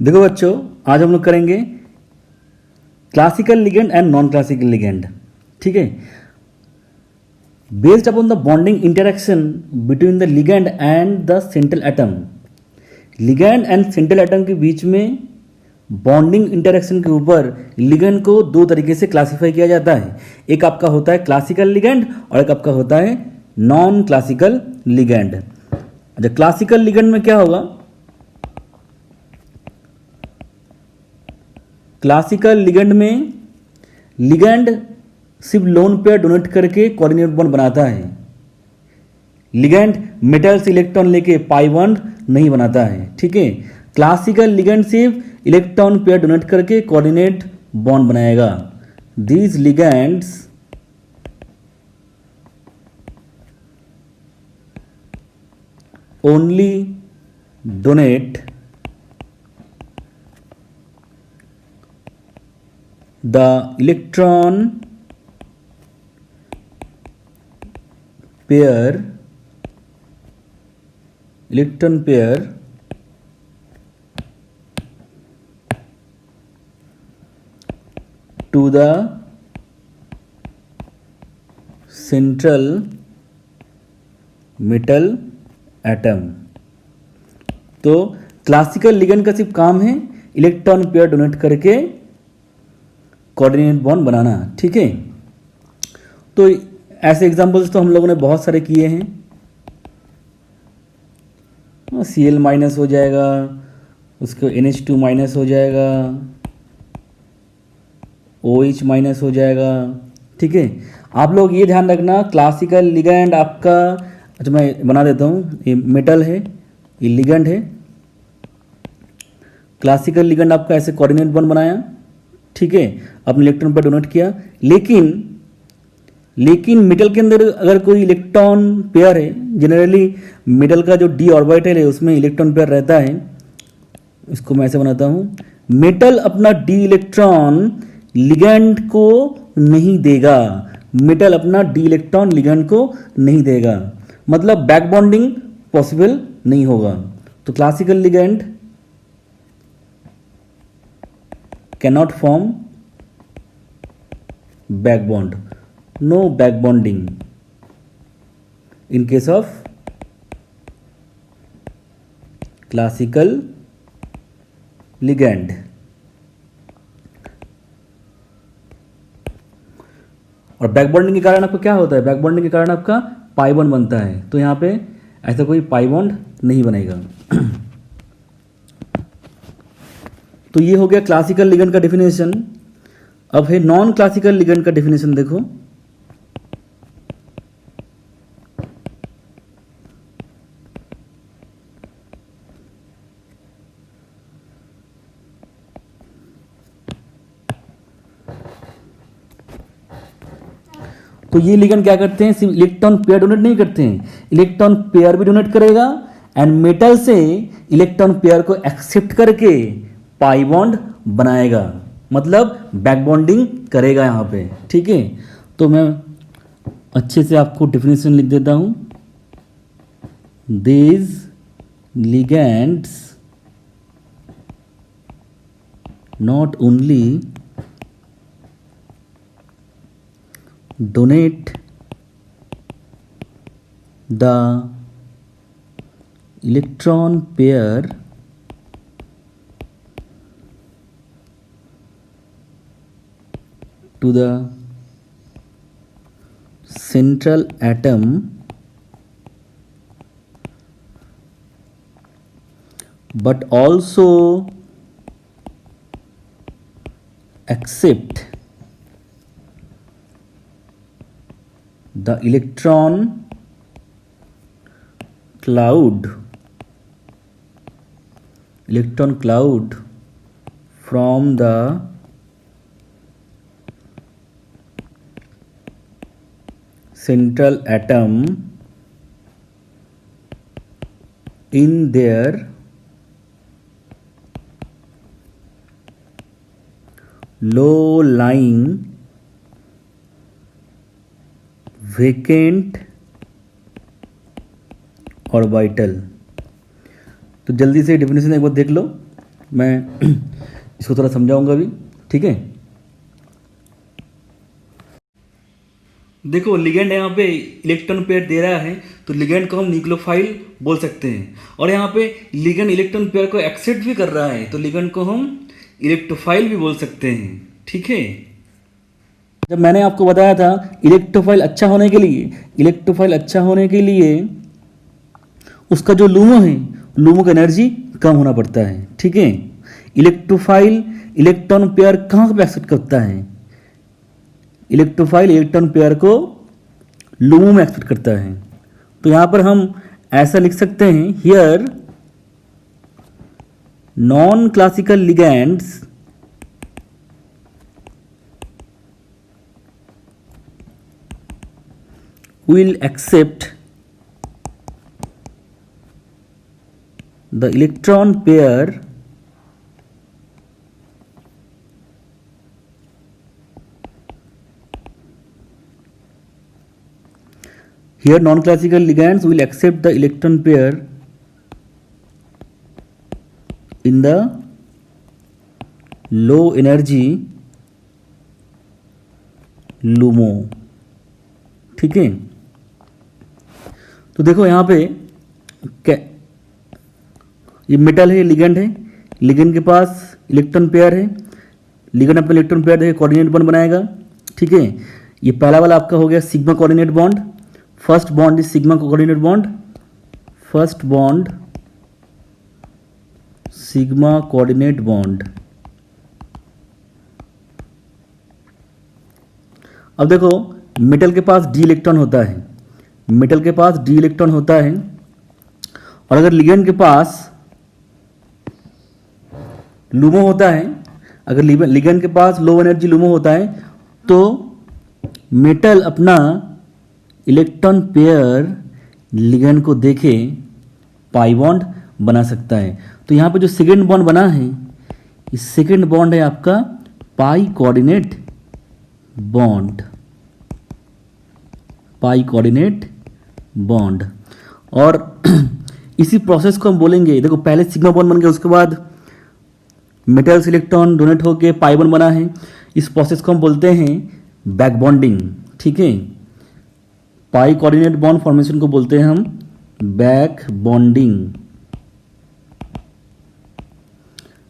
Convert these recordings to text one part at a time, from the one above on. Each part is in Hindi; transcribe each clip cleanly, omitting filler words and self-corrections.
देखो बच्चों, आज हम लोग करेंगे classical ligand and non classical ligand. ठीक है, based upon the bonding interaction between the ligand and the central atom. Ligand and central atom के बीच में बॉन्डिंग इंटरेक्शन के ऊपर लिगेंड को दो तरीके से क्लासिफाई किया जाता है। एक आपका होता है क्लासिकल लिगेंड और एक आपका होता है नॉन क्लासिकल लिगेंड। अच्छा, क्लासिकल लिगेंड में क्या होगा? क्लासिकल लिगेंड में लिगेंड सिर्फ लोन पेयर डोनेट करके कोऑर्डिनेट बॉन्ड बनाता है। लिगेंड मेटल से इलेक्ट्रॉन लेके पाई बॉन्ड नहीं बनाता है। ठीक है, क्लासिकल लिगेंड सिर्फ इलेक्ट्रॉन पेयर डोनेट करके कोऑर्डिनेट बॉन्ड बनाएगा। These ligands only donate the electron pair to the central metal atom। तो क्लासिकल लिगेंड का सिर्फ काम है इलेक्ट्रॉन पेयर डोनेट करके कोऑर्डिनेट बॉन्ड बनाना। ठीक है, तो ऐसे एग्जांपल्स तो हम लोगों ने बहुत सारे किए हैं। Cl माइनस हो जाएगा, उसको NH2 माइनस हो जाएगा, OH माइनस हो जाएगा। ठीक है, आप लोग ये ध्यान रखना, क्लासिकल लिगेंड आपका, अच्छा मैं बना देता हूँ, ये मेटल है, ये लिगेंड है। क्लासिकल लिगेंड आपका ऐसे कोऑर्डिनेट बॉन्ड बनाया, ठीक है, अपने इलेक्ट्रॉन पर डोनेट किया। लेकिन मेटल के अंदर अगर कोई इलेक्ट्रॉन पेयर है, जनरली मेटल का जो डी ऑर्बिटल है उसमें इलेक्ट्रॉन पेयर रहता है। इसको मैं ऐसे बनाता हूँ, मेटल अपना डी इलेक्ट्रॉन लिगेंड को नहीं देगा। मेटल अपना डी इलेक्ट्रॉन लिगेंड को नहीं देगा, मतलब बैक बॉन्डिंग पॉसिबल नहीं होगा। तो classical ligand cannot form back bond, no back bonding in case of classical ligand। और बैक बॉन्डिंग के कारण आपको क्या होता है? बैक बॉन्डिंग के कारण आपका पाई बॉन्ड बनता है, तो यहाँ पे ऐसा कोई पाई बॉन्ड नहीं बनेगा। तो ये हो गया क्लासिकल लिगेंड का डेफिनेशन। अब है नॉन क्लासिकल लिगेंड का डेफिनेशन। देखो, तो ये लिगेंड क्या करते हैं? सिर्फ इलेक्ट्रॉन पेयर डोनेट नहीं करते हैं, इलेक्ट्रॉन पेयर भी डोनेट करेगा एंड मेटल से इलेक्ट्रॉन पेयर को एक्सेप्ट करके पाई बॉन्ड बनाएगा, मतलब बैक बॉन्डिंग करेगा यहाँ पे। ठीक है, तो मैं अच्छे से आपको डेफिनेशन लिख देता हूँ। These ligands not only donate the electron pair to the central atom, but also accept the electron cloud from the central atom in their low lying vacant orbital। तो जल्दी से डेफिनेशन एक बार देख लो। मैं इसको थोड़ा समझाऊंगा भी, ठीक है। देखो लिगेंड यहाँ पे इलेक्ट्रॉन पेयर दे रहा है, तो लिगेंड को हम न्यूक्लियोफाइल बोल सकते हैं। और यहाँ पे लिगेंड इलेक्ट्रॉन पेयर को एक्सेप्ट भी कर रहा है, तो लिगेंड को हम इलेक्ट्रोफाइल भी बोल सकते हैं, ठीक है। जब मैंने आपको बताया था इलेक्ट्रोफाइल अच्छा होने के लिए उसका जो लूमो है, लूमो की एनर्जी कम होना पड़ता है, ठीक है। इलेक्ट्रोफाइल इलेक्ट्रॉन पेयर कहाँ पे एक्सेप्ट करता है? इलेक्ट्रोफाइल इलेक्ट्रॉन पेयर को लूमो में एक्सेप्ट करता है। तो यहां पर हम ऐसा लिख सकते हैं, here non classical ligands will accept the electron pair here non-classical ligands will accept the electron pair in the low energy LUMO, ठीक है। तो देखो यहाँ पे ये मेटल है, लिगेंड है, लिगेंड के पास इलेक्ट्रॉन पेयर है, लिगेंड अपना इलेक्ट्रॉन पेयर देखिए कोऑर्डिनेट बॉन्ड बनाएगा, ठीक है। ये पहला वाला आपका हो गया sigma coordinate bond, first bond is sigma coordinate bond, first bond sigma coordinate bond. अब देखो मेटल के पास डी इलेक्ट्रॉन होता है, मेटल के पास डी इलेक्ट्रॉन होता है, और अगर लिगेंड के पास लूमो होता है, अगर लिगेंड के पास लो एनर्जी लूमो होता है, तो मेटल अपना इलेक्ट्रॉन पेयर लिगेंड को देके पाई बॉन्ड बना सकता है। तो यहाँ पे जो सेकेंड बॉन्ड बना है, इस सेकेंड बॉन्ड है आपका pi coordinate bond, pi coordinate bond. और इसी प्रोसेस को हम बोलेंगे, देखो पहले सिग्मा बॉन्ड बन गया, उसके बाद मेटल्स इलेक्ट्रॉन डोनेट होके पाई बॉन्ड बना है, इस प्रोसेस को हम बोलते हैं बैक बॉन्डिंग, ठीक है। पाई कोऑर्डिनेट बॉन्ड फॉर्मेशन को बोलते हैं हम बैक बॉन्डिंग,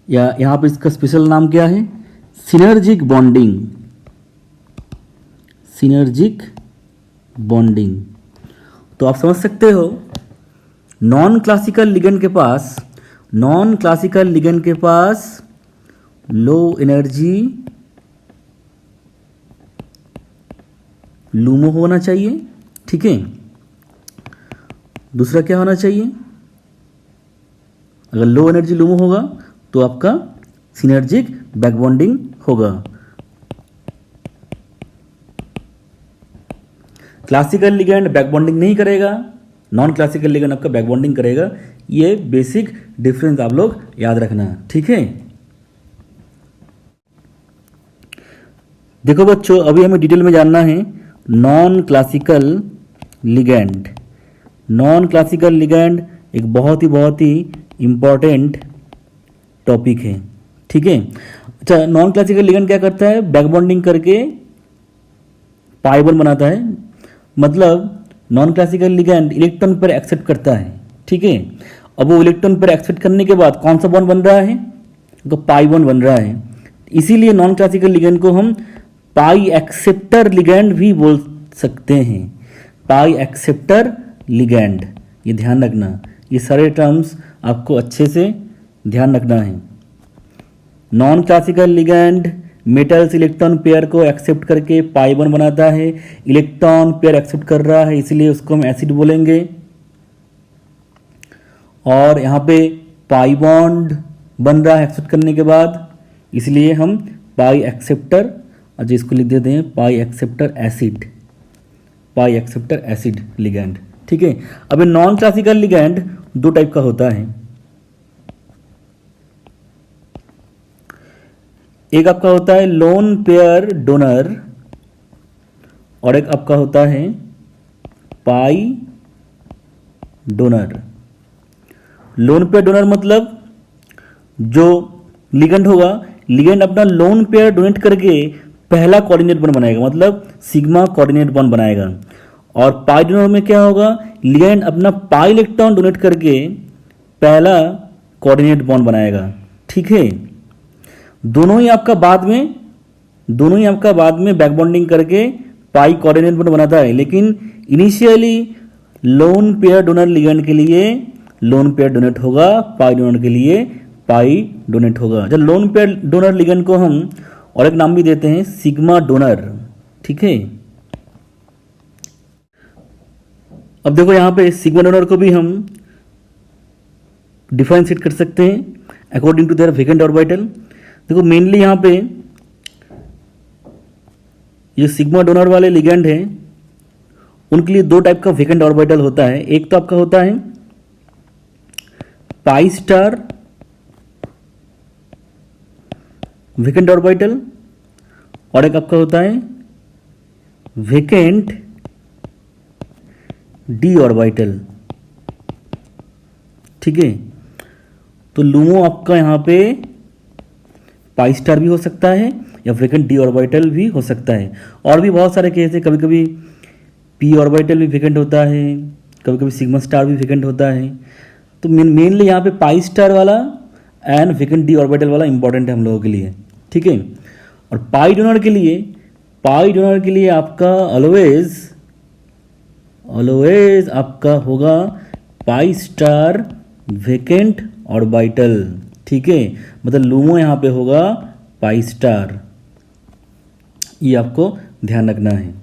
या यहाँ पे इसका स्पेशल नाम क्या है? Synergic bonding, synergic bonding. तो आप समझ सकते हो नॉन क्लासिकल लिगेंड के पास लो एनर्जी लूमो होना चाहिए, ठीक है। दूसरा क्या होना चाहिए? अगर लो एनर्जी लूमो होगा तो आपका सिनर्जिक बैक बॉन्डिंग होगा। क्लासिकल लिगेंड बैक बॉन्डिंग नहीं करेगा, नॉन क्लासिकल लिगेंड आपका बैक बॉन्डिंग करेगा। ये बेसिक डिफरेंस आप लोग याद रखना, ठीक है। देखो बच्चों, अभी हमें डिटेल में जानना है non classical ligand. Non classical ligand एक बहुत ही इंपॉर्टेंट टॉपिक है, ठीक है। अच्छा, नॉन क्लासिकल लिगेंड क्या करता है? बैक बॉन्डिंग करके पाई बॉन्ड बनाता है। मतलब नॉन क्लासिकल लिगेंड इलेक्ट्रॉन पर एक्सेप्ट करता है, ठीक है। अब वो इलेक्ट्रॉन पर एक्सेप्ट करने के बाद कौन सा बॉन्ड बन रहा है? तो पाई बॉन्ड बन रहा है। इसीलिए नॉन क्लासिकल लिगेंड को हम पाई एक्सेप्टर लिगेंड भी बोल सकते हैं, पाई एक्सेप्टर लिगेंड। ये ध्यान रखना, ये सारे टर्म्स आपको अच्छे से ध्यान रखना है। Non classical ligand metals electron pair को एक्सेप्ट करके पाई बॉन्ड बनाता है, इलेक्ट्रॉन पेयर एक्सेप्ट कर रहा है, इसलिए उसको हम एसिड बोलेंगे। और यहाँ पे पाई बॉन्ड बन रहा है एक्सेप्ट करने के बाद, इसलिए हम पाई एक्सेप्टर, अच्छा इसको लिख देते हैं पाई एक्सेप्टर एसिड, पाई एक्सेप्टर एसिड लिगेंड, ठीक है। अब नॉन क्लासिकल लिगेंड दो टाइप का होता है, एक आपका होता है लोन पेयर डोनर और एक आपका होता है pi donor. Lone pair donor मतलब जो लिगेंड होगा, लिगेंड अपना लोन पेयर डोनेट करके पहला कोऑर्डिनेट बॉन्ड बनाएगा, मतलब सिग्मा कोऑर्डिनेट बॉन्ड बनाएगा। और पाई डोनर में क्या होगा, लिगेंड अपना पाई इलेक्ट्रॉन डोनेट करके पहला कोऑर्डिनेट बॉन्ड बनाएगा। ठीक है, दोनों ही आपका बाद में बैक बॉन्डिंग करके पाई कोऑर्डिनेट बॉन्ड बनाता है, लेकिन initially lone pair donor ligand के लिए लोन पेयर डोनेट होगा, पाई डोनर के लिए पाई डोनेट होगा। जब लोन पेयर डोनर लिगेंड को हम और एक नाम भी देते हैं सिग्मा डोनर। ठीक है, अब देखो यहां पे सिग्मा डोनर को भी हम डिफरेंशिएट कर सकते हैं according to their vacant orbital. देखो मेनली यहां पे ये सिग्मा डोनर वाले लिगेंड हैं, उनके लिए दो टाइप का वैकेंट ऑर्बिटल होता है। एक तो आपका होता है पाई स्टार वैकेंट ऑर्बिटल और एक आपका होता है वैकेंट डी ऑर्बिटल। ठीक है, तो लूमो आपका यहां पे पाई स्टार भी हो सकता है या वैकेंट डी ऑर्बिटल भी हो सकता है। और भी बहुत सारे केस है, कभी कभी पी ऑर्बिटल भी वैकेंट होता है, कभी कभी सिग्मा स्टार भी वैकेंट होता है। तो मेनली यहाँ पे पाई स्टार वाला एंड वैकेंट डी ऑर्बिटल वाला इंपॉर्टेंट है हम लोगों के लिए। ठीक है, और पाई डोनर के लिए आपका ऑलवेज आपका होगा पाई स्टार वैकेंट ऑर्बिटल। ठीक है, मतलब लूमो यहाँ पे होगा पाई स्टार, ये आपको ध्यान रखना है।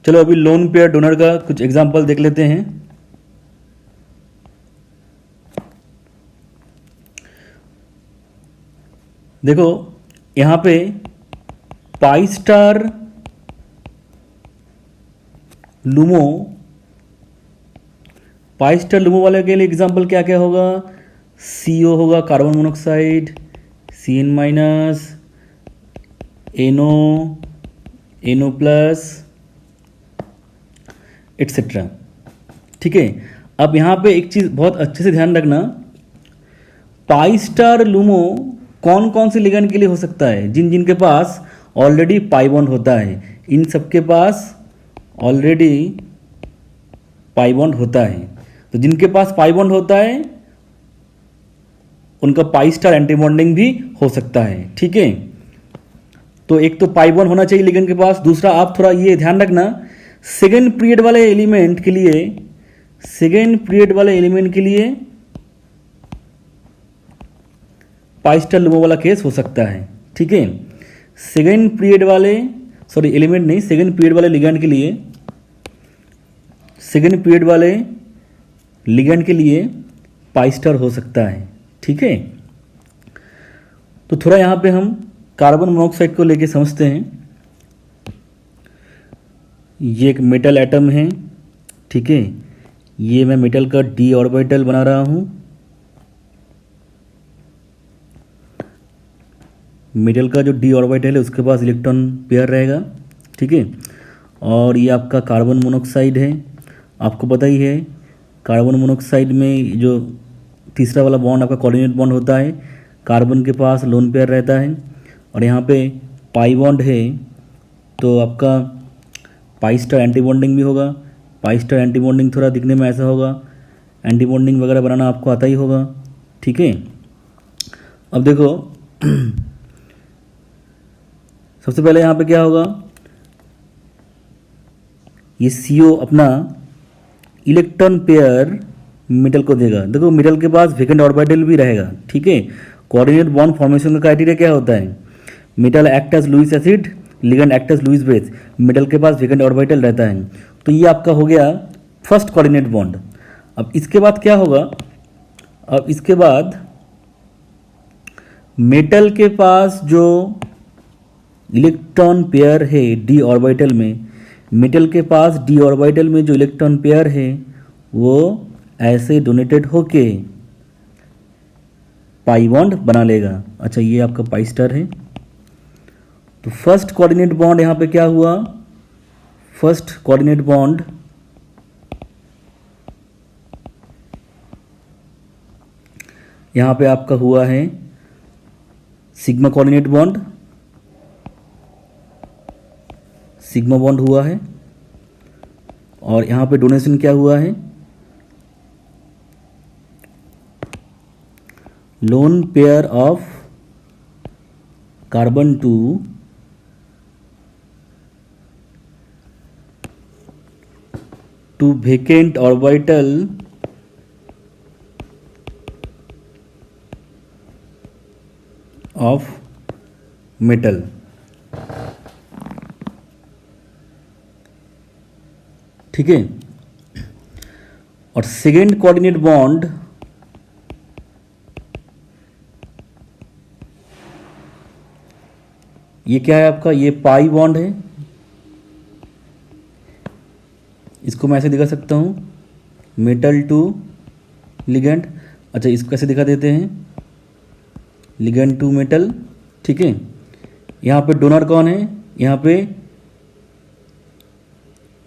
चलो अभी लोन पेयर डोनर का कुछ एग्जांपल देख लेते हैं। देखो यहां पे पाई स्टार लूमो वाले के लिए एग्जांपल क्या क्या होगा, CO होगा carbon monoxide, CN minus, NO plus etcetera. ठीक है, अब यहाँ पे एक चीज़ बहुत अच्छे से ध्यान रखना, पाई स्टार लूमो कौन कौन से लिगेंड के लिए हो सकता है, जिनके पास ऑलरेडी पाई बॉन्ड होता है। इन सबके पास ऑलरेडी पाई बॉन्ड होता है, तो जिनके पास पाई बॉन्ड होता है उनका पाई स्टार एंटी बॉन्डिंग भी हो सकता है। ठीक है, तो एक तो पाई बॉन्ड होना चाहिए लिगेंड के पास, दूसरा आप थोड़ा ये ध्यान रखना सेकेंड पीरियड वाले एलिमेंट के लिए पाई स्टार लूमो वाला केस हो सकता है। ठीक है, सेकेंड पीरियड वाले लिगेंड के लिए पाई स्टार हो सकता है। ठीक है, तो थोड़ा यहाँ पे हम कार्बन मोनोऑक्साइड को लेके समझते हैं। ये एक मेटल एटम है। ठीक है, ये मैं मेटल का डी ऑर्बिटल बना रहा हूँ। मेटल का जो डी ऑर्बिटल है उसके पास इलेक्ट्रॉन पेयर रहेगा। ठीक है, और ये आपका कार्बन मोनोऑक्साइड है। आपको पता ही है कार्बन मोनोऑक्साइड में जो तीसरा वाला बॉन्ड आपका कोऑर्डिनेट बॉन्ड होता है, कार्बन के पास लोन पेयर रहता है और यहाँ पे पाई बॉन्ड है, तो आपका पाई स्टार एंटी बॉन्डिंग भी होगा। पाई स्टार एंटी बॉन्डिंग थोड़ा दिखने में ऐसा होगा, एंटी बॉन्डिंग वगैरह बनाना आपको आता ही होगा। ठीक है, अब देखो सबसे पहले यहाँ पे क्या होगा, ये CO अपना इलेक्ट्रॉन पेयर मेटल को देगा। देखो मेटल के पास वैकेंट ऑर्बिटल भी रहेगा। ठीक है, कोऑर्डिनेट बॉन्ड फॉर्मेशन का क्राइटेरिया क्या होता है, metal act as Lewis acid, ligand act as Lewis base, metal के पास वैकेंट ऑर्बिटल रहता है। तो ये आपका हो गया फर्स्ट कोऑर्डिनेट बॉन्ड। अब इसके बाद क्या होगा, अब इसके बाद मेटल के पास जो इलेक्ट्रॉन पेयर है डी ऑर्बिटल में, मेटल के पास डी ऑर्बिटल में जो इलेक्ट्रॉन पेयर है वो ऐसे डोनेटेड होके पाई बॉन्ड बना लेगा। अच्छा, ये आपका पाई स्टार है। तो फर्स्ट कोऑर्डिनेट बॉन्ड यहाँ पे क्या हुआ, फर्स्ट कोऑर्डिनेट बॉन्ड यहाँ पे आपका हुआ है sigma coordinate bond, sigma bond हुआ है, और यहाँ पे डोनेशन क्या हुआ है, lone pair of carbon to vacant orbital of metal. ठीक है, और सेकेंड कोऑर्डिनेट बॉन्ड ये क्या है आपका, ये पाई बॉन्ड है, इसको मैं ऐसे दिखा सकता हूँ, मेटल टू लिगेंड। अच्छा, इसको कैसे दिखा देते हैं, लिगेंड टू मेटल। ठीक है, यहाँ पे डोनर कौन है, यहाँ पे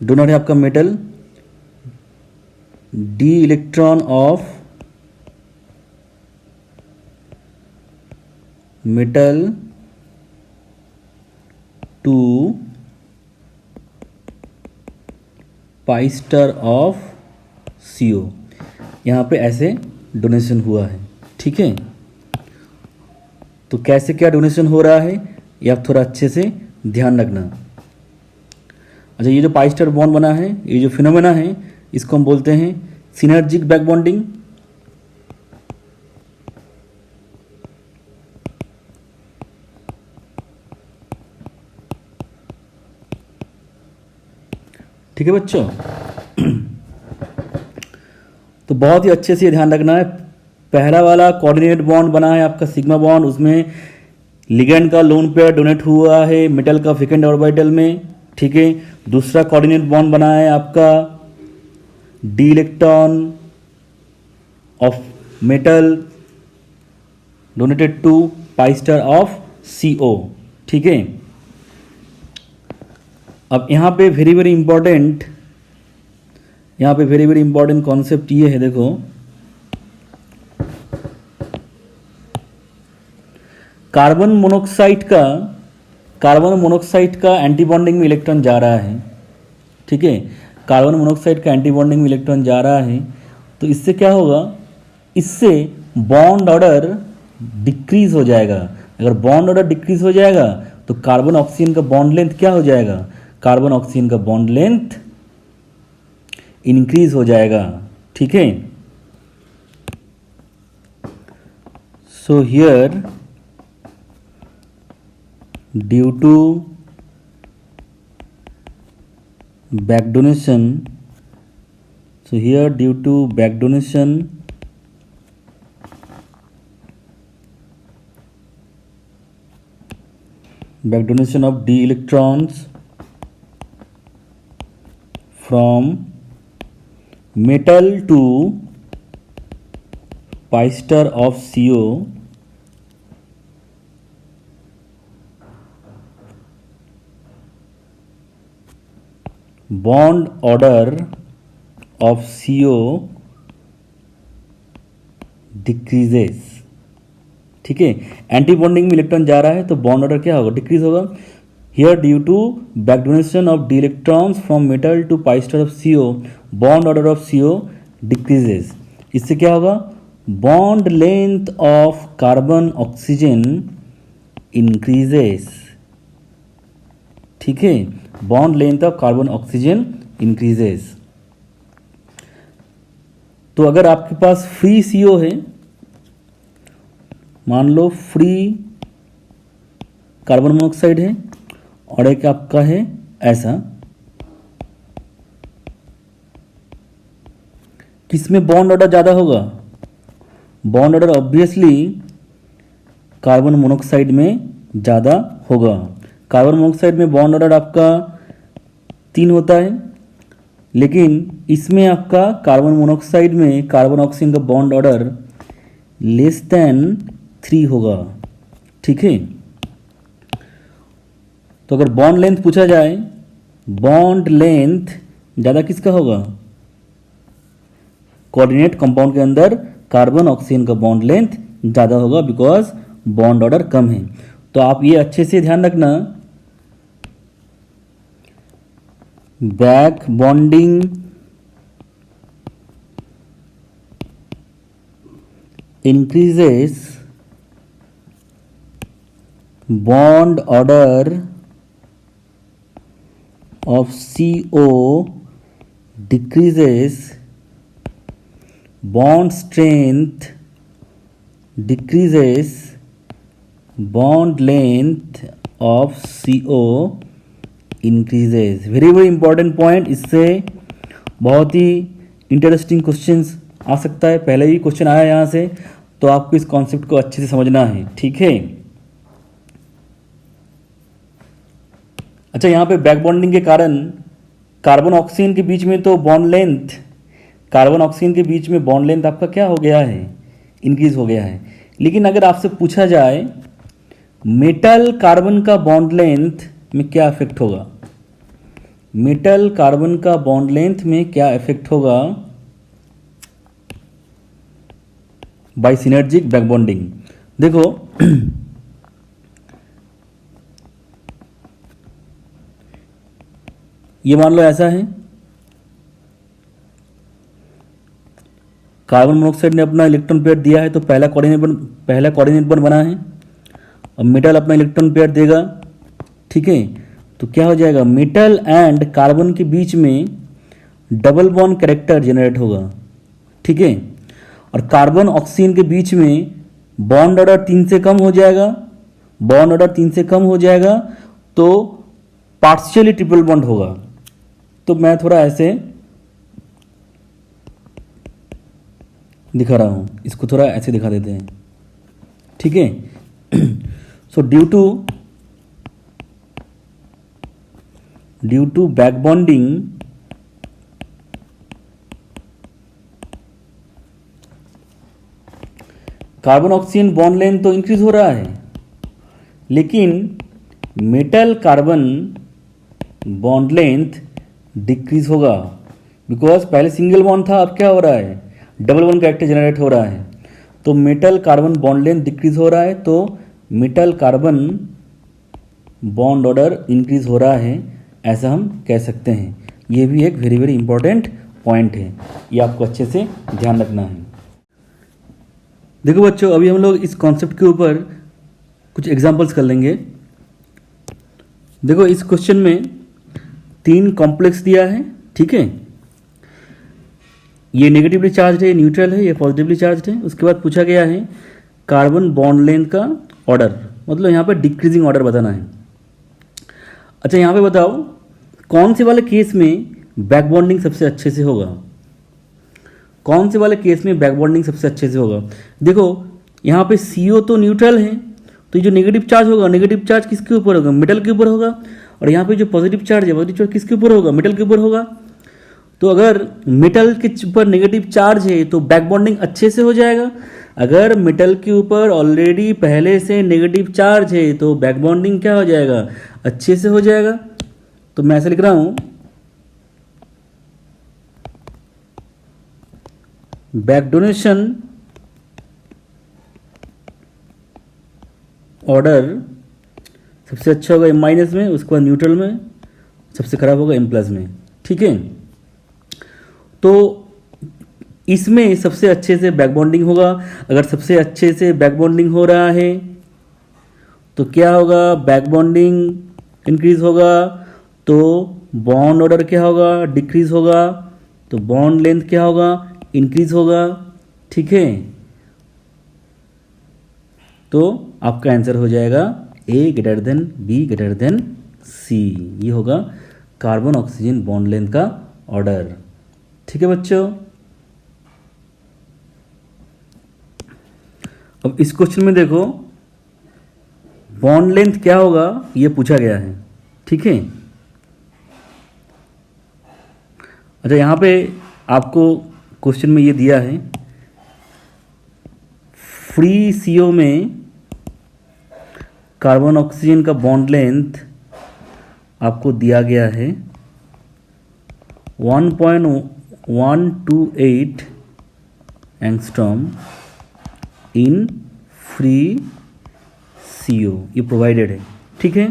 डोनर है आपका metal, d electron of metal to pi star of CO, यहाँ पे ऐसे डोनेशन हुआ है। ठीक है, तो कैसे क्या डोनेशन हो रहा है ये आप थोड़ा अच्छे से ध्यान रखना। अच्छा, ये जो पाई स्टार बॉन्ड बना है, ये जो फिनोमेना है, इसको हम बोलते हैं सिनर्जिक बैक बॉन्डिंग। ठीक है बच्चों, तो बहुत ही अच्छे से ध्यान रखना है। पहला वाला कोऑर्डिनेट बॉन्ड बना है आपका सिग्मा बॉन्ड, उसमें लिगेंड का लोन पेयर डोनेट हुआ है मेटल का वेकेंट ऑर्बिटल में। ठीक है, दूसरा कोऑर्डिनेट बॉन्ड बना है आपका d electron of metal donated to pi star of CO। ठीक है, अब यहाँ पे वेरी वेरी इंपॉर्टेंट, यहाँ पे वेरी वेरी इंपॉर्टेंट कॉन्सेप्ट ये है, देखो कार्बन मोनोक्साइड का एंटी बॉन्डिंग में इलेक्ट्रॉन जा रहा है। ठीक है, कार्बन मोनोक्साइड का एंटी बॉन्डिंग में इलेक्ट्रॉन जा रहा है, तो इससे क्या होगा, इससे बॉन्ड ऑर्डर डिक्रीज हो जाएगा। अगर बॉन्ड ऑर्डर डिक्रीज हो जाएगा तो कार्बन ऑक्सीजन का बॉन्ड लेंथ क्या हो जाएगा, कार्बन ऑक्सीजन का बॉन्ड लेंथ इंक्रीज हो जाएगा। ठीक है, so here due to back donation, so here due to back donation of d electrons from metal to pi star of CO, bond order of CO decreases. ठीक है, एंटी बॉन्डिंग में इलेक्ट्रॉन जा रहा है तो बॉन्ड ऑर्डर क्या होगा, डिक्रीज होगा। Here due to back donation of d electrons from metal to pi star of CO, bond order of CO decreases. इससे क्या होगा, bond length of carbon oxygen increases. ठीक है, bond length of carbon oxygen increases. तो अगर आपके पास फ्री CO है, मान लो फ्री कार्बन मोनोक्साइड है और एक आपका है ऐसा, किसमें बॉन्ड ऑर्डर ज़्यादा होगा, bond order obviously carbon monoxide में ज़्यादा होगा। कार्बन मोनोक्साइड में बॉन्ड ऑर्डर आपका 3 होता है, लेकिन इसमें आपका कार्बन मोनोक्साइड में कार्बन ऑक्सीजन का बॉन्ड ऑर्डर लेस देन 3 होगा। ठीक है, तो अगर बॉन्ड लेंथ पूछा जाए, बॉन्ड लेंथ ज़्यादा किसका होगा, कोऑर्डिनेट कंपाउंड के अंदर कार्बन ऑक्सीजन का बॉन्ड लेंथ ज़्यादा होगा बिकॉज बॉन्ड ऑर्डर कम है। तो आप ये अच्छे से ध्यान रखना, back bonding increases bond order of CO, decreases bond strength, decreases bond length of CO, increases। Very very important point, इससे बहुत ही इंटरेस्टिंग क्वेश्चंस आ सकता है। पहले भी क्वेश्चन आया यहाँ से, तो आपको इस कॉन्सेप्ट को अच्छे से समझना है, ठीक है। अच्छा, यहाँ पे बैक बॉन्डिंग के कारण कार्बन ऑक्सीजन के बीच में तो बॉन्ड लेंथ, कार्बन ऑक्सीजन के बीच में बॉन्ड लेंथ आपका क्या हो गया है, इंक्रीज हो गया है। लेकिन अगर आपसे पूछा जाए मेटल कार्बन का बॉन्ड लेंथ में क्या इफेक्ट होगा, मेटल कार्बन का बॉन्ड लेंथ में क्या इफेक्ट होगा बाय सिनर्जिक बैक बॉन्डिंग। देखो ये मान लो ऐसा है, कार्बन मोनोऑक्साइड ने अपना इलेक्ट्रॉन पेयर दिया है तो पहला कोऑर्डिनेट बॉन्ड बना है, और मेटल अपना इलेक्ट्रॉन पेयर देगा, ठीक है। तो क्या हो जाएगा, मेटल एंड कार्बन के बीच में डबल बॉन्ड कैरेक्टर जनरेट होगा, ठीक है। और कार्बन ऑक्सीजन के बीच में बॉन्ड ऑर्डर 3 से कम हो जाएगा, बॉन्ड ऑर्डर 3 से कम हो जाएगा तो पार्शियली ट्रिपल बॉन्ड होगा। तो मैं थोड़ा ऐसे दिखा रहा हूं, इसको थोड़ा ऐसे दिखा देते हैं, ठीक है। So due to back bonding carbon oxygen bond length तो इंक्रीज हो रहा है, लेकिन metal carbon bond length decrease होगा, बिकॉज पहले सिंगल बॉन्ड था, अब क्या हो रहा है, डबल बॉन्ड कैरेक्टर जनरेट हो रहा है। तो metal carbon bond length decrease हो रहा है, तो metal carbon bond order increase हो रहा है, ऐसा हम कह सकते हैं। ये भी एक वेरी वेरी इंपॉर्टेंट पॉइंट है, ये आपको अच्छे से ध्यान रखना है। देखो बच्चों, अभी हम लोग इस कॉन्सेप्ट के ऊपर कुछ एग्जांपल्स कर लेंगे। देखो इस क्वेश्चन में 3 कॉम्प्लेक्स दिया है, ठीक है। ये नेगेटिवली चार्ज है, न्यूट्रल है, ये पॉजिटिवली चार्ज है। उसके बाद पूछा गया है कार्बन बॉन्ड लेंथ का ऑर्डर, मतलब यहाँ पर डिक्रीजिंग ऑर्डर बताना है। अच्छा, यहाँ पे बताओ कौन से वाले केस में बैक बॉन्डिंग सबसे अच्छे से होगा, कौन से वाले केस में बैक बॉन्डिंग सबसे अच्छे से होगा। देखो यहाँ पे CO तो न्यूट्रल है, तो ये जो नेगेटिव चार्ज होगा, नेगेटिव चार्ज किसके ऊपर होगा, मेटल के ऊपर होगा। और यहाँ पे जो पॉजिटिव चार्ज है, पॉजिटिव चार्ज किसके ऊपर होगा, मेटल के ऊपर होगा। तो अगर मेटल के ऊपर नेगेटिव चार्ज है तो बैक बॉन्डिंग अच्छे से हो जाएगा। अगर मेटल के ऊपर ऑलरेडी पहले से नेगेटिव चार्ज है तो बैक बॉन्डिंग क्या हो जाएगा, अच्छे से हो जाएगा। तो मैं ऐसे लिख रहा हूं, बैक डोनेशन ऑर्डर सबसे अच्छा होगा M- में, उसके बाद न्यूट्रल में, सबसे खराब होगा M+ में, ठीक है। तो इसमें सबसे अच्छे से बैक बॉन्डिंग होगा। अगर सबसे अच्छे से बैक बॉन्डिंग हो रहा है तो क्या होगा, बैक बॉन्डिंग इंक्रीज होगा तो बॉन्ड ऑर्डर क्या होगा, डिक्रीज होगा। तो बॉन्ड लेंथ क्या होगा, इंक्रीज होगा, ठीक है। तो आपका आंसर हो जाएगा A > B > C। ये होगा कार्बन ऑक्सीजन बॉन्ड लेंथ का ऑर्डर, ठीक है बच्चों। अब इस क्वेश्चन में देखो बॉन्ड लेंथ क्या होगा ये पूछा गया है, ठीक है। अच्छा, यहाँ पे आपको क्वेश्चन में ये दिया है फ्री CO में कार्बन ऑक्सीजन का बॉन्ड लेंथ आपको दिया गया है 1.128 एंगस्ट्रॉम इन फ्री CO, ये प्रोवाइडेड है, ठीक है।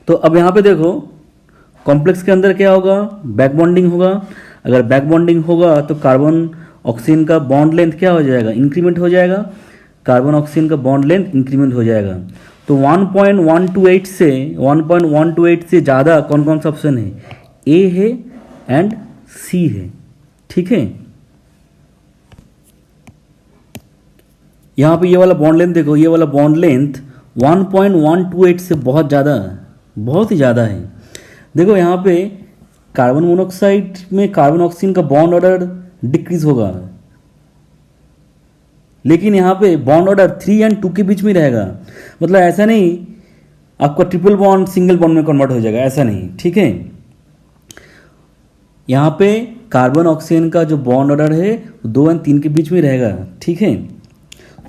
तो अब यहाँ पे देखो कॉम्प्लेक्स के अंदर क्या होगा, बैक बॉन्डिंग होगा। अगर बैक बॉन्डिंग होगा तो कार्बन ऑक्सीजन का बॉन्ड लेंथ क्या हो जाएगा, इंक्रीमेंट हो जाएगा। कार्बन ऑक्सीजन का बॉन्ड लेंथ इंक्रीमेंट हो जाएगा। तो 1.128 से ज़्यादा कौन कौन सा ऑप्शन है, ए है एंड सी है, ठीक है। यहाँ पे ये वाला बॉन्ड लेंथ देखो, ये वाला बॉन्ड लेंथ 1.128 से बहुत ज़्यादा है, बहुत ही ज़्यादा है। देखो यहाँ पे कार्बन मोनोऑक्साइड में कार्बन ऑक्सीजन का बॉन्ड ऑर्डर डिक्रीज होगा, लेकिन यहाँ पे बॉन्ड ऑर्डर 3 और 2 के बीच में रहेगा। मतलब ऐसा नहीं आपका ट्रिपल बॉन्ड सिंगल बॉन्ड में कन्वर्ट हो जाएगा, ऐसा नहीं, ठीक है। यहाँ पे कार्बन ऑक्सीजन का जो बॉन्ड ऑर्डर है 2 और 3 के बीच में रहेगा, ठीक है।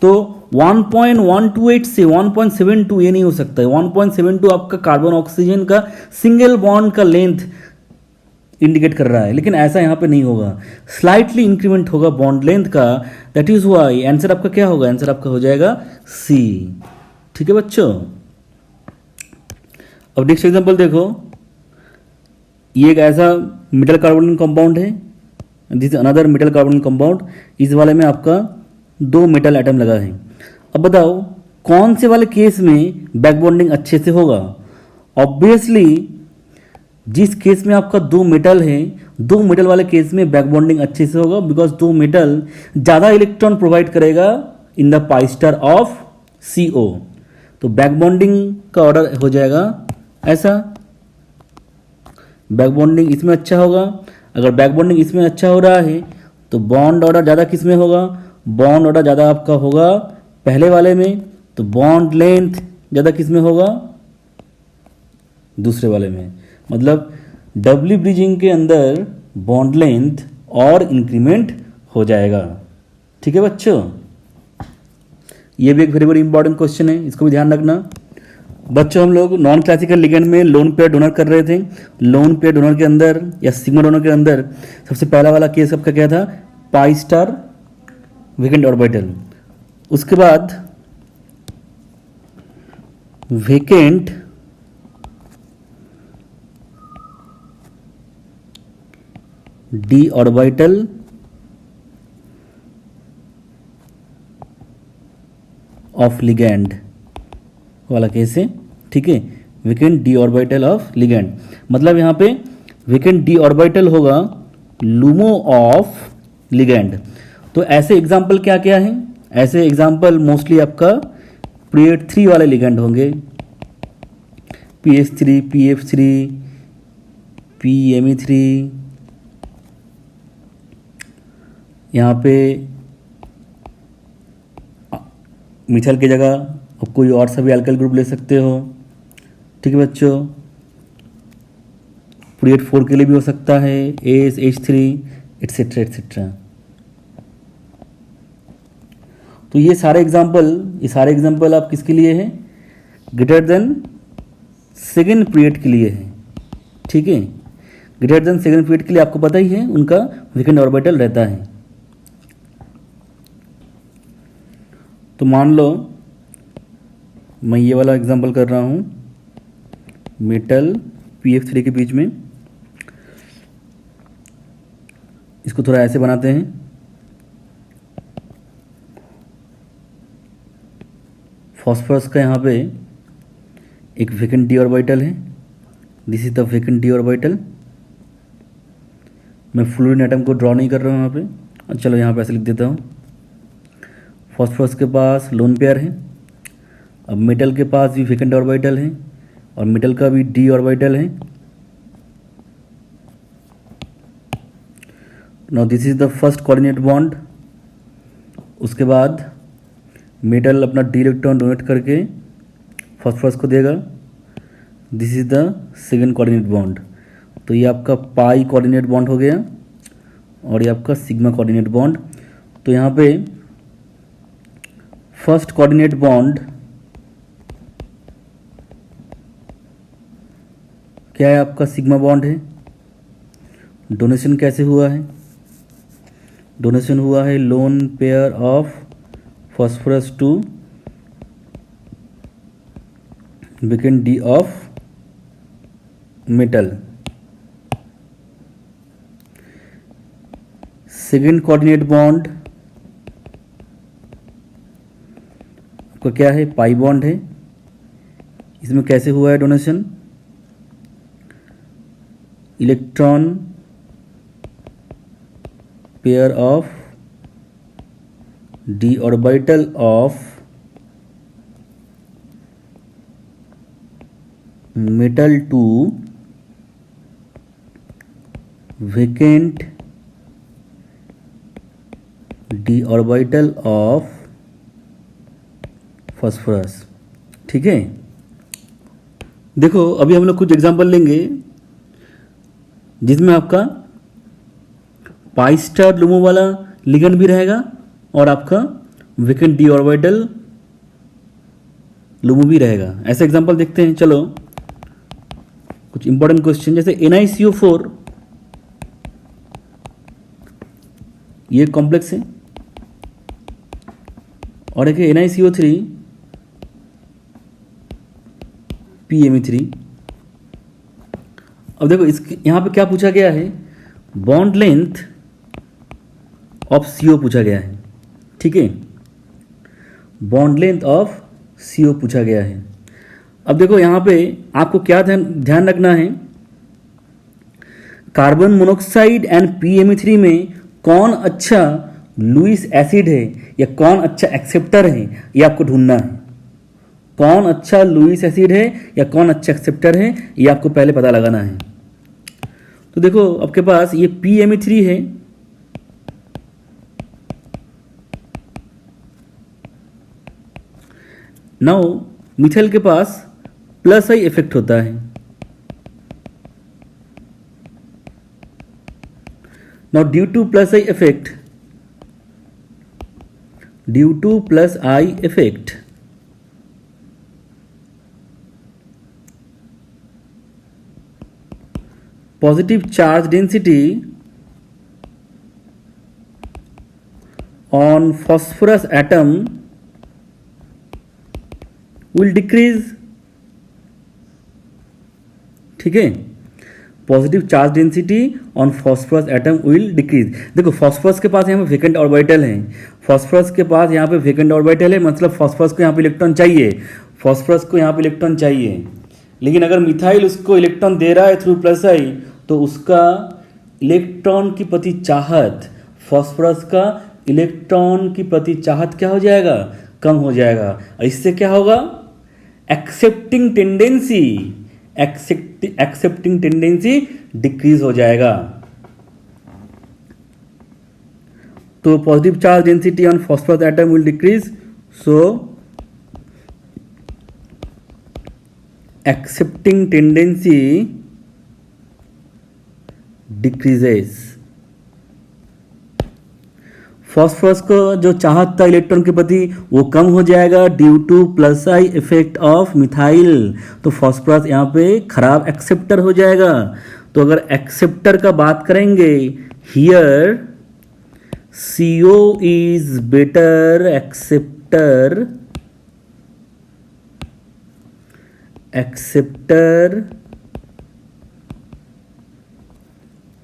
तो 1.128 से 1.72 ये नहीं हो सकता है। 1.72 आपका कार्बन ऑक्सीजन का सिंगल बॉन्ड का लेंथ इंडिकेट कर रहा है, लेकिन ऐसा यहाँ पे नहीं होगा, स्लाइटली इंक्रीमेंट होगा बॉन्ड लेंथ का। दैट इज वाई आंसर आपका क्या होगा, आंसर आपका हो जाएगा सी, ठीक है बच्चों। अब नेक्स्ट एग्जांपल देखो, ये एक ऐसा मेटल कार्बोनिक कंपाउंड है, this another metal carbonic compound. इस वाले में आपका 2 मेटल एटम लगा है। अब बताओ कौन से वाले केस में बैक बॉन्डिंग अच्छे से होगा। ऑब्वियसली जिस केस में आपका 2 मेटल है, 2 मेटल वाले केस में बैक बॉन्डिंग अच्छे से होगा, बिकॉज 2 मेटल ज़्यादा इलेक्ट्रॉन प्रोवाइड करेगा in the pi star of CO। तो बैक बॉन्डिंग का ऑर्डर हो जाएगा ऐसा, बैक बॉन्डिंग इसमें अच्छा होगा। अगर बैक बॉन्डिंग इसमें अच्छा हो रहा है तो बॉन्ड ऑर्डर ज़्यादा किस में होगा, बॉन्ड ऑर्डर ज़्यादा आपका होगा पहले वाले में। तो बॉन्ड लेंथ ज़्यादा किस में होगा, दूसरे वाले में। मतलब डबली ब्रिजिंग के अंदर बॉन्ड लेंथ और इंक्रीमेंट हो जाएगा, ठीक है बच्चों। ये भी एक वेरी वेरी इंपॉर्टेंट क्वेश्चन है, इसको भी ध्यान रखना। बच्चों हम लोग नॉन क्लासिकल लिगेंड में लोन पेयर डोनर कर रहे थे। लोन पेयर डोनर के अंदर या सिग्मा डोनर के अंदर सबसे पहला वाला केस आपका क्या था, पाई स्टार वेकेंट ऑर्बिटल। उसके बाद vacant d orbital of ligand वाला केस है, ठीक है। Vacant d orbital of ligand, मतलब यहाँ पे वेकेंट डी ऑर्बिटल होगा लूमो ऑफ लिगैंड। तो ऐसे एग्जाम्पल क्या क्या हैं, ऐसे एग्जाम्पल मोस्टली आपका पीरियड 3 वाले लिगैंड होंगे, PH3, PF3, PME3। यहाँ पे मिथाइल की जगह अब कोई और सा भी अल्काइल ग्रुप ले सकते हो, ठीक है बच्चों। पीरियड 4 के लिए भी हो सकता है, ASH3 एट्सेट्रा एट्सेट्रा। तो ये सारे एग्जाम्पल आप किसके लिए हैं, ग्रेटर देन सेकेंड पीरियड के लिए है, ठीक है। ग्रेटर देन सेकेंड पीरियड के लिए आपको पता ही है उनका वेकेंट ऑर्बिटल रहता है। तो मान लो मैं ये वाला एग्जांपल कर रहा हूँ, मेटल PF3 के बीच में, इसको थोड़ा ऐसे बनाते हैं। फॉस्फोरस का यहाँ पे एक वेकेंट डी ऑर्बिटल है, this is the vacant d orbital. मैं फ्लोरीन एटम को ड्रॉ नहीं कर रहा हूँ यहाँ पे, चलो यहाँ पे ऐसे लिख देता हूँ। फॉस्फोरस के पास लोन पेयर है, अब मेटल के पास भी वेकेंट ऑर्बिटल है और मेटल का भी डी ऑर्बिटल है। Now this is the first coordinate bond. उसके बाद मेटल अपना डी इलेक्ट्रॉन डोनेट करके फॉस्फोरस को देगा, this is the second coordinate bond. तो ये आपका पाई कोऑर्डिनेट बॉन्ड हो गया और ये आपका सिग्मा कोऑर्डिनेट बॉन्ड। तो यहाँ पे फर्स्ट कोऑर्डिनेट बॉन्ड क्या है, आपका सिग्मा बॉन्ड है। डोनेशन कैसे हुआ है, डोनेशन हुआ है lone pair of phosphorus to vacant d of metal. Second coordinate bond आपका क्या है, पाई बॉन्ड है। इसमें कैसे हुआ है donation, electron pair of d orbital of metal to vacant d orbital of phosphorus. ठीक है, देखो अभी हम लोग कुछ एग्जांपल लेंगे जिसमें आपका पाई स्टार लुमो वाला लिगेंड भी रहेगा और आपका वेकेंट डी ऑर्बिटल लुमो भी रहेगा। ऐसा एग्जांपल देखते हैं। चलो कुछ इंपॉर्टेंट क्वेश्चन, जैसे NiCO4 ये कॉम्प्लेक्स है और एक है NiCO3 PMe3। अब देखो इसके यहाँ पे क्या पूछा गया है, बॉन्ड लेंथ ऑफ CO पूछा गया है। ठीक है, बॉन्ड लेंथ ऑफ CO पूछा गया है। अब देखो यहाँ पे आपको क्या ध्यान रखना है, कार्बन मोनोक्साइड एंड PMe3 में कौन अच्छा लुईस एसिड है या कौन अच्छा एक्सेप्टर है, ये आपको ढूंढना है। कौन अच्छा लुईस एसिड है या कौन अच्छा एक्सेप्टर है, ये आपको पहले पता लगाना है। तो देखो आपके पास ये PMe3 है, नाउ मिथाइल के पास प्लस आई इफेक्ट होता है। Now due two plus I effect positive charge density on phosphorus atom will decrease। ठीक है, positive charge density on phosphorus atom will decrease. देखो फॉस्फोरस के पास यहाँ पे वेकेंट ऑर्बिटल है, फॉस्फोरस के पास यहाँ पे वेकेंट ऑर्बिटल है, मतलब फॉस्फोरस को यहाँ पे इलेक्ट्रॉन चाहिए, फॉस्फोरस को यहाँ पे इलेक्ट्रॉन चाहिए। लेकिन अगर मिथाइल उसको इलेक्ट्रॉन दे रहा है थ्रू प्लस आई, तो उसका इलेक्ट्रॉन की प्रति चाहत, फॉस्फोरस का इलेक्ट्रॉन की प्रति चाहत क्या हो जाएगा, कम हो जाएगा। इससे क्या होगा, एक्सेप्टिंग टेंडेंसी डिक्रीज हो जाएगा। तो positive charge density on phosphorus atom will decrease, so accepting tendency decreases. Phosphorus को जो चाहत था इलेक्ट्रॉन के प्रति वो कम हो जाएगा due two plus I effect of methyl. तो फॉस्फोरस यहाँ पे खराब एक्सेप्टर हो जाएगा। तो अगर एक्सेप्टर का बात करेंगे, here CO is better acceptor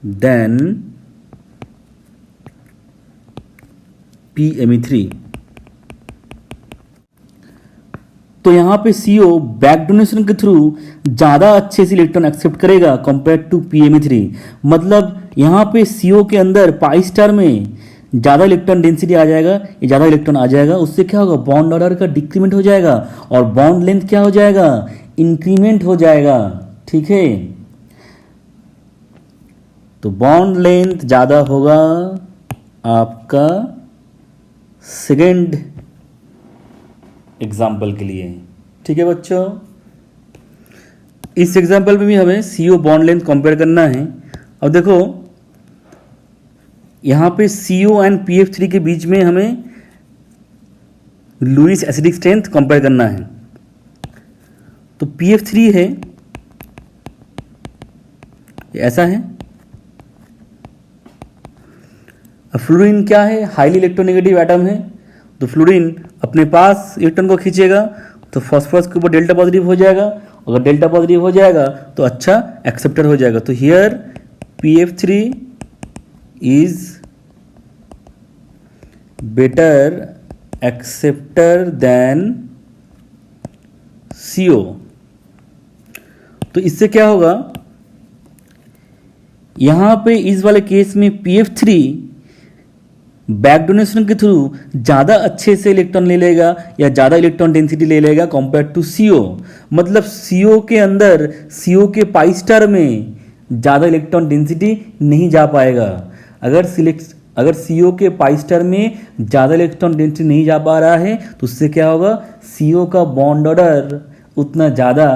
than PMe3। तो यहां पे CO बैक डोनेशन के थ्रू ज्यादा अच्छे से इलेक्ट्रॉन एक्सेप्ट करेगा कंपेयर टू PMe3। मतलब यहां पे CO के अंदर पाई स्टार में ज्यादा इलेक्ट्रॉन डेंसिटी आ जाएगा, ये ज्यादा इलेक्ट्रॉन आ जाएगा, उससे क्या होगा, बॉन्ड ऑर्डर का डिक्रीमेंट हो जाएगा और बॉन्ड लेंथ क्या हो जाएगा, इंक्रीमेंट हो जाएगा। ठीक है, तो बॉन्ड लेंथ ज्यादा होगा आपका सेकेंड एग्जाम्पल के लिए। ठीक है बच्चों, इस एग्जाम्पल में भी हमें CO बॉन्ड लेंथ कंपेयर करना है। अब देखो यहां पे CO एंड PF3 के बीच में हमें लुईस एसिडिक स्ट्रेंथ कंपेयर करना है। तो PF3 है, ऐसा है, फ्लोरीन क्या है, हाईली इलेक्ट्रोनेगेटिव एटम है, तो फ्लोरीन अपने पास इलेक्ट्रॉन को खींचेगा, तो फॉस्फोरस के ऊपर डेल्टा पॉजिटिव हो जाएगा, अगर डेल्टा पॉजिटिव हो जाएगा तो अच्छा एक्सेप्टर हो जाएगा। तो here PF3 is better acceptor than CO। तो इससे क्या होगा, यहां पे इस वाले केस में PF3 बैक डोनेशन के थ्रू ज़्यादा अच्छे से इलेक्ट्रॉन ले लेगा या ज़्यादा इलेक्ट्रॉन डेंसिटी ले लेगा कंपेयर टू CO। मतलब CO के अंदर, CO के पाई स्टार में ज़्यादा इलेक्ट्रॉन डेंसिटी नहीं जा पाएगा। अगर CO के पाई स्टार में ज़्यादा इलेक्ट्रॉन डेंसिटी नहीं जा पा रहा है तो उससे क्या होगा, CO का बॉन्ड ऑर्डर उतना ज़्यादा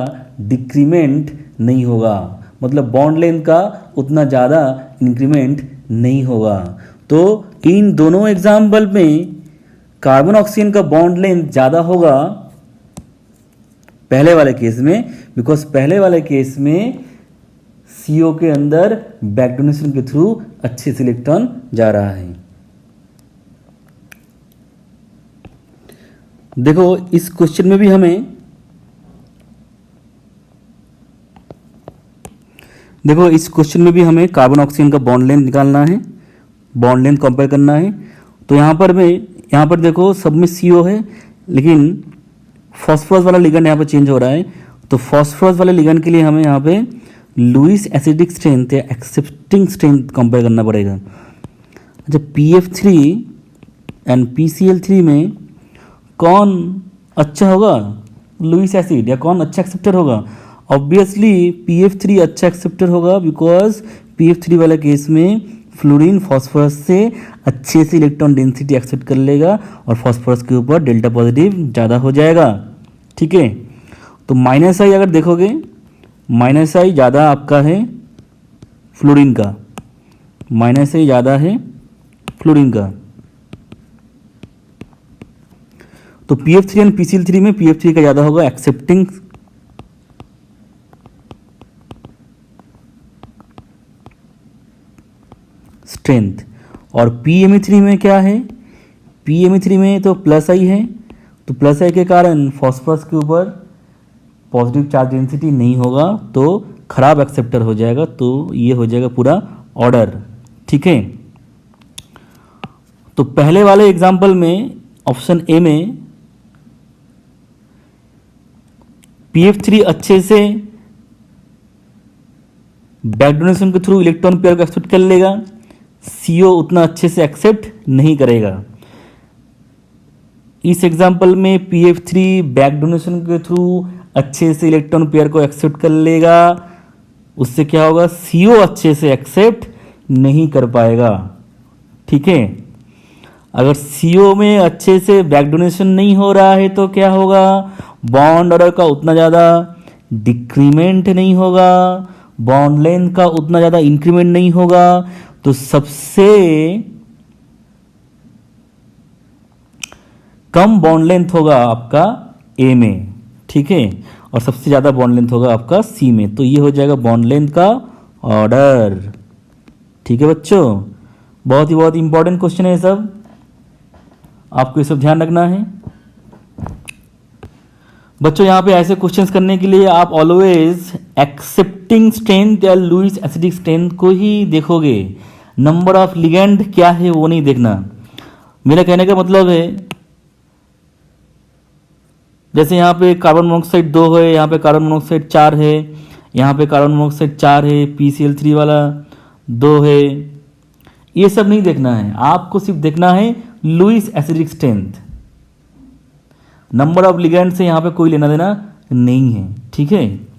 डिक्रीमेंट नहीं होगा, मतलब बॉन्ड लेंथ का उतना ज़्यादा इंक्रीमेंट नहीं होगा। तो इन दोनों एग्जाम्पल में कार्बन ऑक्सीजन का बॉन्ड लेंथ ज़्यादा होगा पहले वाले केस में, बिकॉज पहले वाले केस में CO के अंदर बैक डोनेशन के थ्रू अच्छे से इलेक्ट्रॉन जा रहा है। देखो इस क्वेश्चन में भी हमें कार्बन ऑक्सीजन का बॉन्ड लेंथ निकालना है, बॉन्ड लेंथ कंपेयर करना है। तो यहाँ पर देखो सब में CO है, लेकिन फॉस्फोरस वाला लिगेंड यहाँ पे चेंज हो रहा है। तो फॉस्फोरस वाले लिगेंड के लिए हमें यहाँ पे लुईस एसिडिक स्ट्रेंथ या एक्सेप्टिंग स्ट्रेंथ कंपेयर करना पड़ेगा। अच्छा, PF3 एंड PCl3 में कौन अच्छा होगा, लुईस एसिड, या कौन अच्छा एक्सेप्टर होगा? ऑब्वियसली PF3 अच्छा एक्सेप्टर होगा, बिकॉज PF3 वाला केस में फ्लोरीन फॉस्फोरस से अच्छे से इलेक्ट्रॉन डेंसिटी एक्सेप्ट कर लेगा और फॉस्फोरस के ऊपर डेल्टा पॉजिटिव ज़्यादा हो जाएगा। ठीक है, तो -I अगर देखोगे, -I ज़्यादा आपका है फ्लोरीन का, -I ज़्यादा है फ्लोरीन का। तो PF3 एंड PCl3 में PF3 का ज़्यादा होगा एक्सेप्टिंग स्ट्रेंथ। और PMe3 में क्या है, PMe3 में तो +I है, तो +I के कारण फॉस्फोरस के ऊपर पॉजिटिव चार्ज डेंसिटी नहीं होगा, तो खराब एक्सेप्टर हो जाएगा। तो ये हो जाएगा पूरा ऑर्डर। ठीक है, तो पहले वाले एग्जाम्पल में ऑप्शन ए में PF3 अच्छे से बैक डोनेशन के थ्रू इलेक्ट्रॉन पेयर को एक्सेप्ट कर लेगा, CO उतना अच्छे से एक्सेप्ट नहीं करेगा। इस एग्जाम्पल में PF3 बैक डोनेशन के थ्रू अच्छे से इलेक्ट्रॉन पेयर को एक्सेप्ट कर लेगा, उससे क्या होगा, CO अच्छे से एक्सेप्ट नहीं कर पाएगा। ठीक है, अगर CO में अच्छे से बैक डोनेशन नहीं हो रहा है तो क्या होगा, बॉन्ड ऑर्डर का उतना ज़्यादा डिक्रीमेंट नहीं होगा, बॉन्ड लेंथ का उतना ज़्यादा इंक्रीमेंट नहीं होगा। तो सबसे कम बॉन्ड लेंथ होगा आपका A में, ठीक है, और सबसे ज़्यादा बॉन्ड लेंथ होगा आपका C में। तो ये हो जाएगा बॉन्ड लेंथ का ऑर्डर। ठीक है बच्चों, बहुत इंपॉर्टेंट क्वेश्चन है सब, आपको ये सब ध्यान रखना है बच्चों। यहाँ पे ऐसे क्वेश्चंस करने के लिए आप ऑलवेज एक्सेप्टिंग स्ट्रेंथ या लुईस एसिडिक स्ट्रेंथ को ही देखोगे, नंबर ऑफ लिगेंड क्या है वो नहीं देखना। मेरा कहने का मतलब है, जैसे यहाँ पे कार्बन मोनोऑक्साइड 2 है, यहाँ पे कार्बन मोनोऑक्साइड 4 है, यहाँ पे कार्बन मोनोऑक्साइड 4 है, PCl3 वाला 2 है, ये सब नहीं देखना है। आपको सिर्फ देखना है Lewis acidic strength, number of ligand से यहाँ पे कोई लेना देना नहीं है। ठीक है।